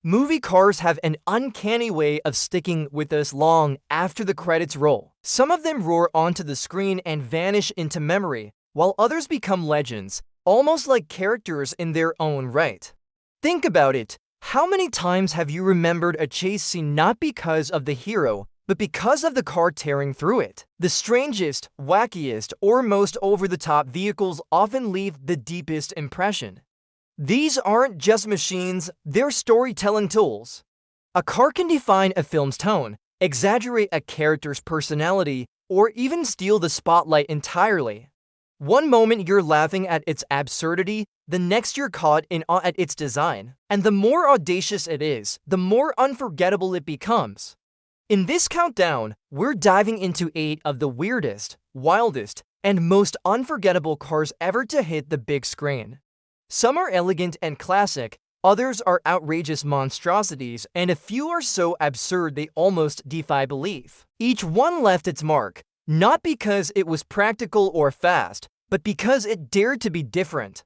Movie cars have an uncanny way of sticking with us long after the credits roll. Some of them roar onto the screen and vanish into memory, while others become legends, almost like characters in their own right. Think about it. How many times have you remembered a chase scene not because of the hero, but because of the car tearing through it? The strangest, wackiest, or most over-the-top vehicles often leave the deepest impression. These aren't just machines, they're storytelling tools. A car can define a film's tone, exaggerate a character's personality, or even steal the spotlight entirely. One moment you're laughing at its absurdity, the next you're caught in awe at its design. And the more audacious it is, the more unforgettable it becomes. In this countdown, we're diving into 8 of the weirdest, wildest, and most unforgettable cars ever to hit the big screen. Some are elegant and classic, others are outrageous monstrosities, and a few are so absurd they almost defy belief. Each one left its mark, not because it was practical or fast, but because it dared to be different.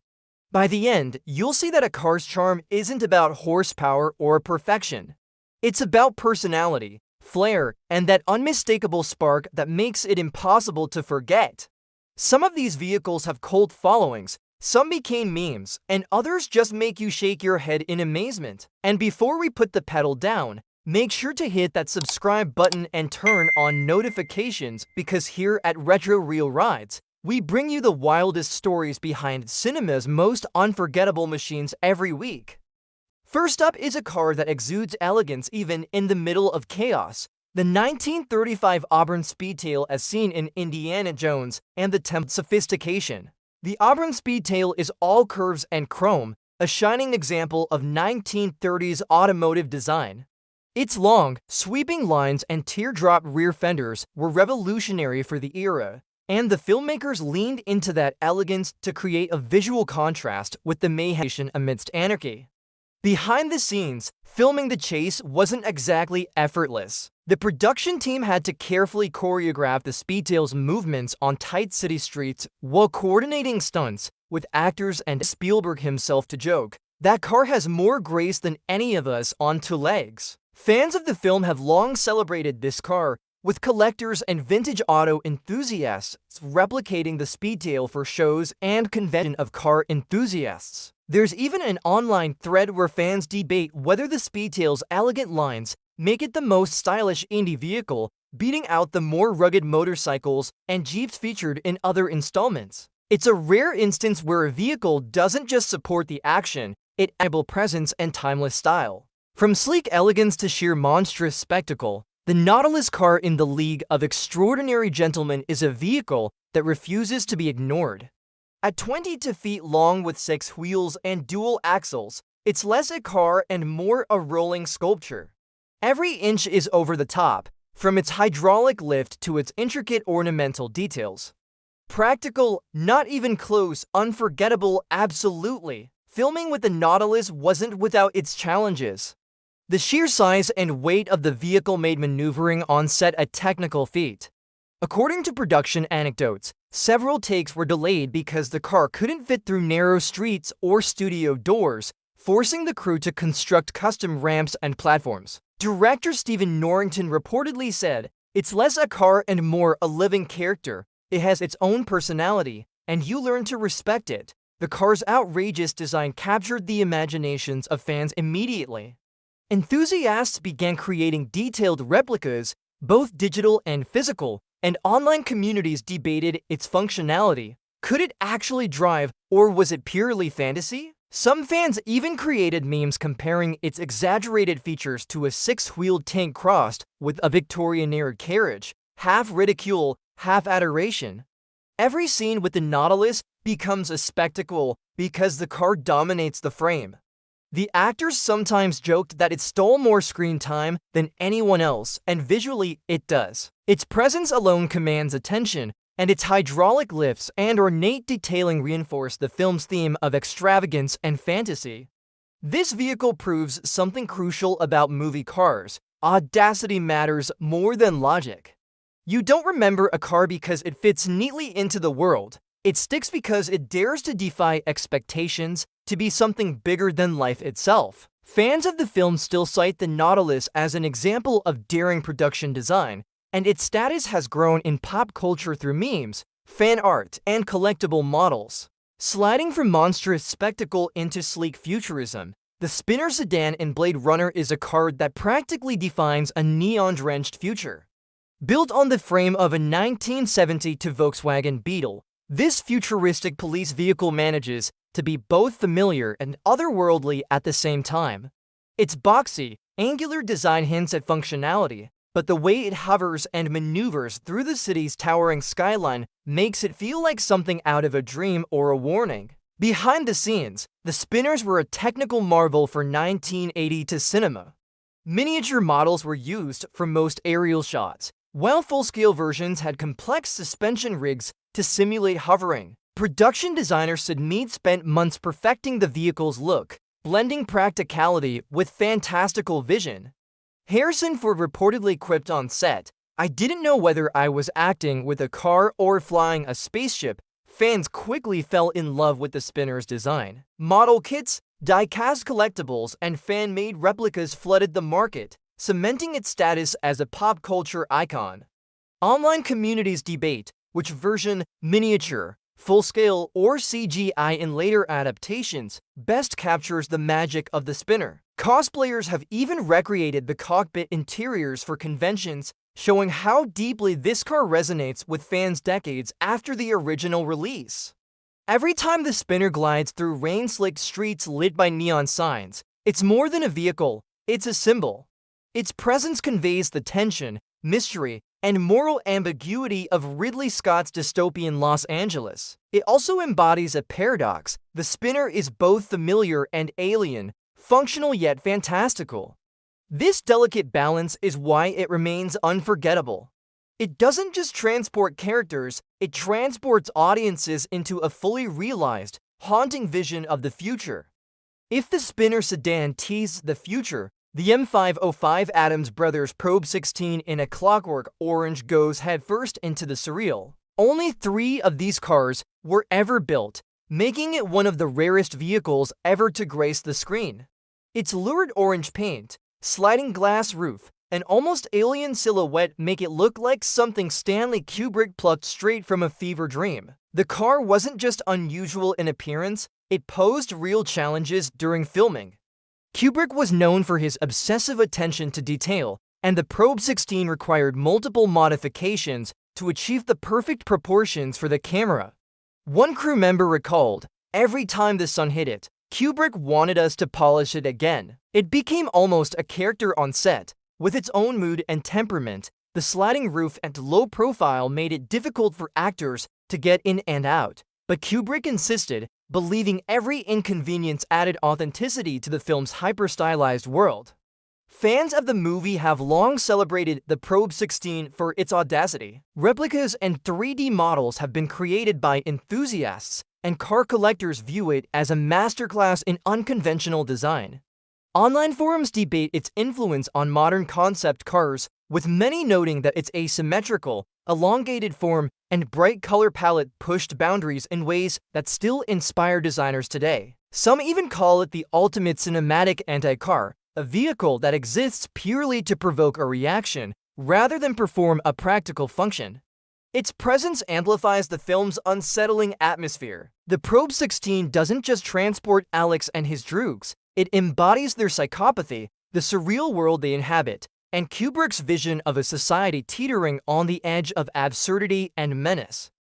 By the end, you'll see that a car's charm isn't about horsepower or perfection. It's about personality, flair, and that unmistakable spark that makes it impossible to forget. Some of these vehicles have cult followings, some became memes, and others just make you shake your head in amazement. And before we put the pedal down, make sure to hit that subscribe button and turn on notifications, because here at Retro Real Rides, we bring you the wildest stories behind cinema's most unforgettable machines every week. First up is a car that exudes elegance even in the middle of chaos. The 1935 Auburn Speedtail, as seen in Indiana Jones and the Temple of Sophistication. The Auburn Speedtail is all curves and chrome, a shining example of 1930s automotive design. Its long, sweeping lines and teardrop rear fenders were revolutionary for the era, and the filmmakers leaned into that elegance to create a visual contrast with the mayhem amidst anarchy. Behind the scenes, filming the chase wasn't exactly effortless. The production team had to carefully choreograph the Speedtail's movements on tight city streets while coordinating stunts with actors, and Spielberg himself to joke, "That car has more grace than any of us on 2 legs." Fans of the film have long celebrated this car, with collectors and vintage auto enthusiasts replicating the Speedtail for shows and convention of car enthusiasts. There's even an online thread where fans debate whether the Speedtail's elegant lines make it the most stylish indie vehicle, beating out the more rugged motorcycles and Jeeps featured in other installments. It's a rare instance where a vehicle doesn't just support the action, it adds presence and timeless style. From sleek elegance to sheer monstrous spectacle, the Nautilus car in the League of Extraordinary Gentlemen is a vehicle that refuses to be ignored. At 22 feet long with 6 wheels and dual axles, it's less a car and more a rolling sculpture. Every inch is over the top, from its hydraulic lift to its intricate ornamental details. Practical, not even close, unforgettable, absolutely. Filming with the Nautilus wasn't without its challenges. The sheer size and weight of the vehicle made maneuvering on set a technical feat. According to production anecdotes, several takes were delayed because the car couldn't fit through narrow streets or studio doors, forcing the crew to construct custom ramps and platforms. Director Stephen Norrington reportedly said, "It's less a car and more a living character. It has its own personality, and you learn to respect it." The car's outrageous design captured the imaginations of fans immediately. Enthusiasts began creating detailed replicas, both digital and physical, and online communities debated its functionality. Could it actually drive, or was it purely fantasy? Some fans even created memes comparing its exaggerated features to a 6-wheeled tank crossed with a Victorian-era carriage, half ridicule, half adoration. Every scene with the Nautilus becomes a spectacle because the car dominates the frame. The actors sometimes joked that it stole more screen time than anyone else, and visually, it does. Its presence alone commands attention, and its hydraulic lifts and ornate detailing reinforce the film's theme of extravagance and fantasy. This vehicle proves something crucial about movie cars: audacity matters more than logic. You don't remember a car because it fits neatly into the world. It sticks because it dares to defy expectations, to be something bigger than life itself. Fans of the film still cite the Nautilus as an example of daring production design, and its status has grown in pop culture through memes, fan art, and collectible models. Sliding from monstrous spectacle into sleek futurism, the Spinner Sedan in Blade Runner is a car that practically defines a neon-drenched future. Built on the frame of a 1972 Volkswagen Beetle, this futuristic police vehicle manages to be both familiar and otherworldly at the same time. Its boxy, angular design hints at functionality, but the way it hovers and maneuvers through the city's towering skyline makes it feel like something out of a dream or a warning. Behind the scenes, the Spinners were a technical marvel for 1980 to cinema. Miniature models were used for most aerial shots, while full-scale versions had complex suspension rigs to simulate hovering. Production designer Sid Mead spent months perfecting the vehicle's look, blending practicality with fantastical vision. Harrison Ford reportedly quipped on set, "I didn't know whether I was acting with a car or flying a spaceship." Fans quickly fell in love with the Spinner's design. Model kits, die-cast collectibles, and fan-made replicas flooded the market, cementing its status as a pop culture icon. Online communities debate which version, miniature, full-scale, or CGI in later adaptations, best captures the magic of the Spinner. Cosplayers have even recreated the cockpit interiors for conventions, showing how deeply this car resonates with fans decades after the original release. Every time the Spinner glides through rain-slicked streets lit by neon signs, it's more than a vehicle, it's a symbol. Its presence conveys the tension, mystery, and moral ambiguity of Ridley Scott's dystopian Los Angeles. It also embodies a paradox. The Spinner is both familiar and alien, functional yet fantastical. This delicate balance is why it remains unforgettable. It doesn't just transport characters, it transports audiences into a fully realized, haunting vision of the future. If the Spinner Sedan teased the future, the M505 Adams Brothers Probe 16 in A Clockwork Orange goes headfirst into the surreal. Only 3 of these cars were ever built, making it one of the rarest vehicles ever to grace the screen. Its lurid orange paint, sliding glass roof, and almost alien silhouette make it look like something Stanley Kubrick plucked straight from a fever dream. The car wasn't just unusual in appearance, it posed real challenges during filming. Kubrick was known for his obsessive attention to detail, and the Probe 16 required multiple modifications to achieve the perfect proportions for the camera. One crew member recalled, "Every time the sun hit it, Kubrick wanted us to polish it again." It became almost a character on set. With its own mood and temperament, the sliding roof and low profile made it difficult for actors to get in and out. But Kubrick insisted, believing every inconvenience added authenticity to the film's hyper-stylized world. Fans of the movie have long celebrated the Probe 16 for its audacity. Replicas and 3D models have been created by enthusiasts, and car collectors view it as a masterclass in unconventional design. Online forums debate its influence on modern concept cars, with many noting that its asymmetrical, elongated form and bright color palette pushed boundaries in ways that still inspire designers today. Some even call it the ultimate cinematic anti-car, a vehicle that exists purely to provoke a reaction, rather than perform a practical function. Its presence amplifies the film's unsettling atmosphere. The Probe 16 doesn't just transport Alex and his droogs, it embodies their psychopathy, the surreal world they inhabit, and Kubrick's vision of a society teetering on the edge of absurdity and menace.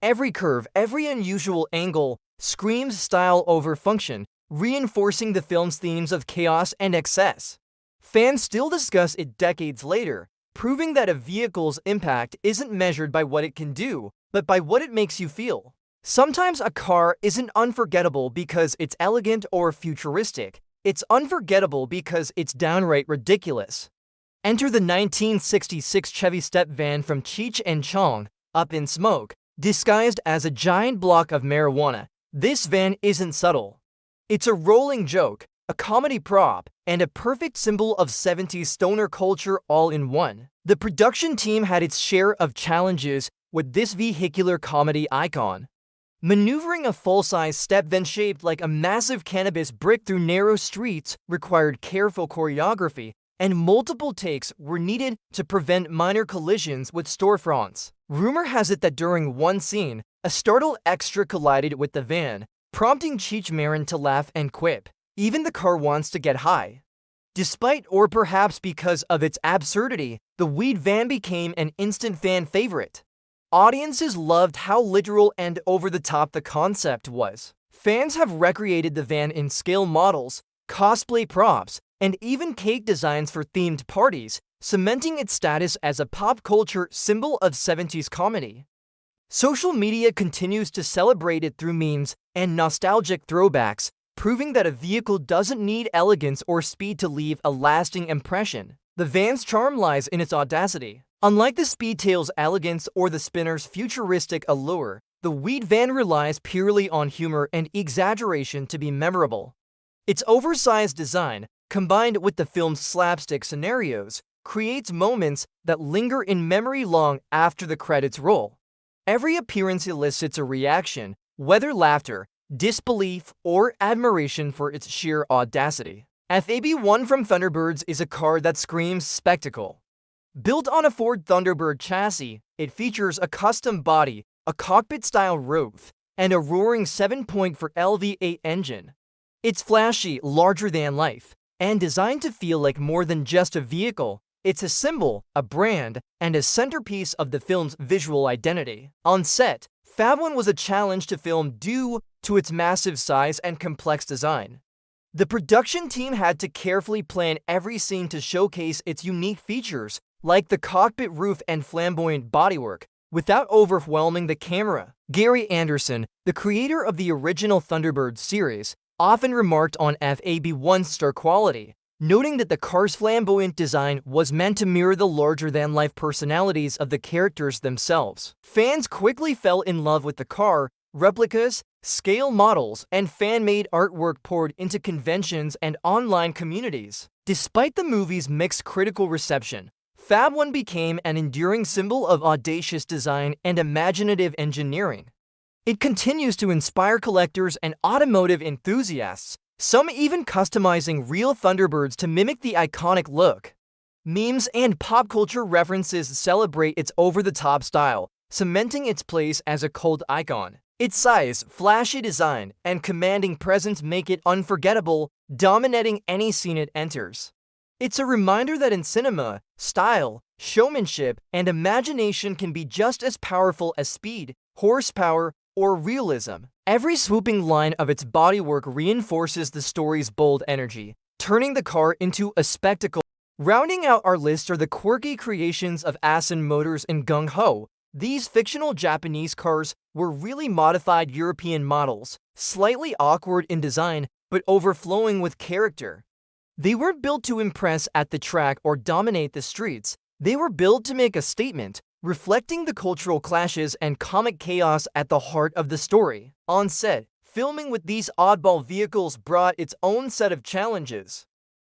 Every curve, every unusual angle screams style over function, reinforcing the film's themes of chaos and excess. Fans still discuss it decades later, proving that a vehicle's impact isn't measured by what it can do, but by what it makes you feel. Sometimes a car isn't unforgettable because it's elegant or futuristic. It's unforgettable because it's downright ridiculous. Enter the 1966 Chevy Step van from Cheech and Chong, Up in Smoke. Disguised as a giant block of marijuana, this van isn't subtle. It's a rolling joke, a comedy prop, and a perfect symbol of 70s stoner culture all in one. The production team had its share of challenges with this vehicular comedy icon. Maneuvering a full-size step van shaped like a massive cannabis brick through narrow streets required careful choreography, and multiple takes were needed to prevent minor collisions with storefronts. Rumor has it that during one scene, a startled extra collided with the van, prompting Cheech Marin to laugh and quip, "Even the car wants to get high." Despite, or perhaps because of its absurdity, the weed van became an instant fan favorite. Audiences loved how literal and over-the-top the concept was. Fans have recreated the van in scale models, cosplay props, and even cake designs for themed parties, cementing its status as a pop culture symbol of 70s comedy. Social media continues to celebrate it through memes and nostalgic throwbacks, proving that a vehicle doesn't need elegance or speed to leave a lasting impression. The van's charm lies in its audacity. Unlike the Speedtail's elegance or the Spinner's futuristic allure, the weed van relies purely on humor and exaggeration to be memorable. Its oversized design, combined with the film's slapstick scenarios, creates moments that linger in memory long after the credits roll. Every appearance elicits a reaction, whether laughter, disbelief, or admiration for its sheer audacity. FAB1 from Thunderbirds is a car that screams spectacle. Built on a Ford Thunderbird chassis, it features a custom body, a cockpit-style roof, and a roaring 7.4 LV8 engine. It's flashy, larger-than-life, and designed to feel like more than just a vehicle. It's a symbol, a brand, and a centerpiece of the film's visual identity. On set, FAB1 was a challenge to film due to its massive size and complex design. The production team had to carefully plan every scene to showcase its unique features, like the cockpit roof and flamboyant bodywork, without overwhelming the camera. Gary Anderson, the creator of the original Thunderbirds series, often remarked on FAB1's star quality, noting that the car's flamboyant design was meant to mirror the larger-than-life personalities of the characters themselves. Fans quickly fell in love with the car. Replicas, scale models, and fan-made artwork poured into conventions and online communities. Despite the movie's mixed critical reception, FAB1 became an enduring symbol of audacious design and imaginative engineering. It continues to inspire collectors and automotive enthusiasts, some even customizing real Thunderbirds to mimic the iconic look. Memes and pop culture references celebrate its over-the-top style, cementing its place as a cult icon. Its size, flashy design, and commanding presence make it unforgettable, dominating any scene it enters. It's a reminder that in cinema, style, showmanship, and imagination can be just as powerful as speed, horsepower, or realism. Every swooping line of its bodywork reinforces the story's bold energy, turning the car into a spectacle. Rounding out our list are the quirky creations of Asin Motors and Gung Ho. These fictional Japanese cars were really modified European models, slightly awkward in design but overflowing with character. They weren't built to impress at the track or dominate the streets. They were built to make a statement, reflecting the cultural clashes and comic chaos at the heart of the story. On set, filming with these oddball vehicles brought its own set of challenges.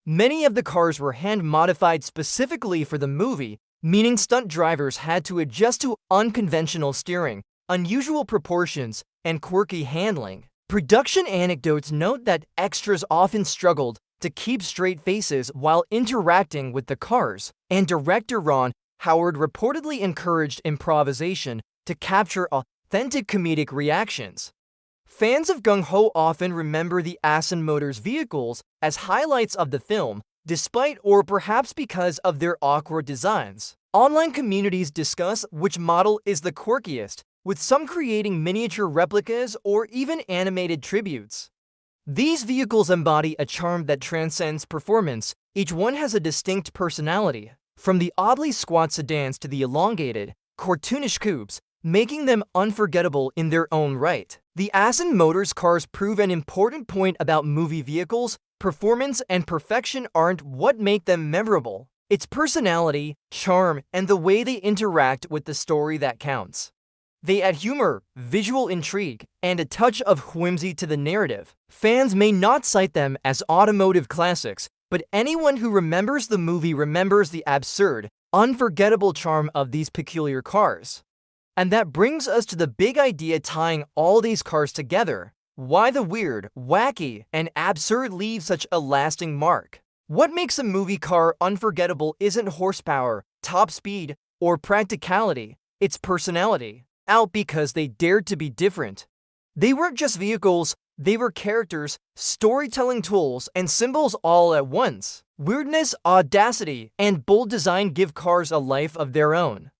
Many of the cars were hand-modified specifically for the movie, meaning stunt drivers had to adjust to unconventional steering, unusual proportions, and quirky handling. Production anecdotes note that extras often struggled to keep straight faces while interacting with the cars, and director Ron Howard reportedly encouraged improvisation to capture authentic comedic reactions. Fans of Gung Ho often remember the Asin Motors vehicles as highlights of the film, despite or perhaps because of their awkward designs. Online communities discuss which model is the quirkiest, with some creating miniature replicas or even animated tributes. These vehicles embody a charm that transcends performance. Each one has a distinct personality, from the oddly squat sedans to the elongated, cartoonish coupes, making them unforgettable in their own right. The Asin Motors cars prove an important point about movie vehicles. Performance and perfection aren't what make them memorable. It's personality, charm, and the way they interact with the story that counts. They add humor, visual intrigue, and a touch of whimsy to the narrative. Fans may not cite them as automotive classics, but anyone who remembers the movie remembers the absurd, unforgettable charm of these peculiar cars. And that brings us to the big idea tying all these cars together. Why the weird, wacky, and absurd leave such a lasting mark? What makes a movie car unforgettable isn't horsepower, top speed, or practicality. It's personality. Out because they dared to be different. They weren't just vehicles, they were characters, storytelling tools, and symbols all at once. Weirdness, audacity, and bold design give cars a life of their own.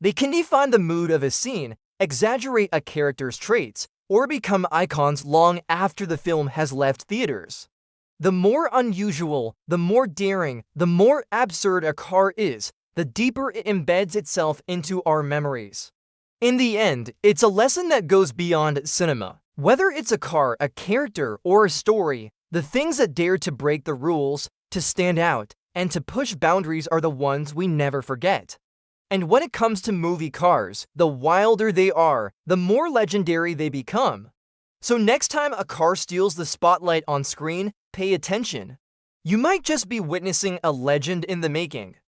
They can define the mood of a scene, exaggerate a character's traits, or become icons long after the film has left theaters. The more unusual, the more daring, the more absurd a car is, the deeper it embeds itself into our memories. In the end, it's a lesson that goes beyond cinema. Whether it's a car, a character, or a story, the things that dare to break the rules, to stand out, and to push boundaries are the ones we never forget. And when it comes to movie cars, the wilder they are, the more legendary they become. So next time a car steals the spotlight on screen, pay attention. You might just be witnessing a legend in the making.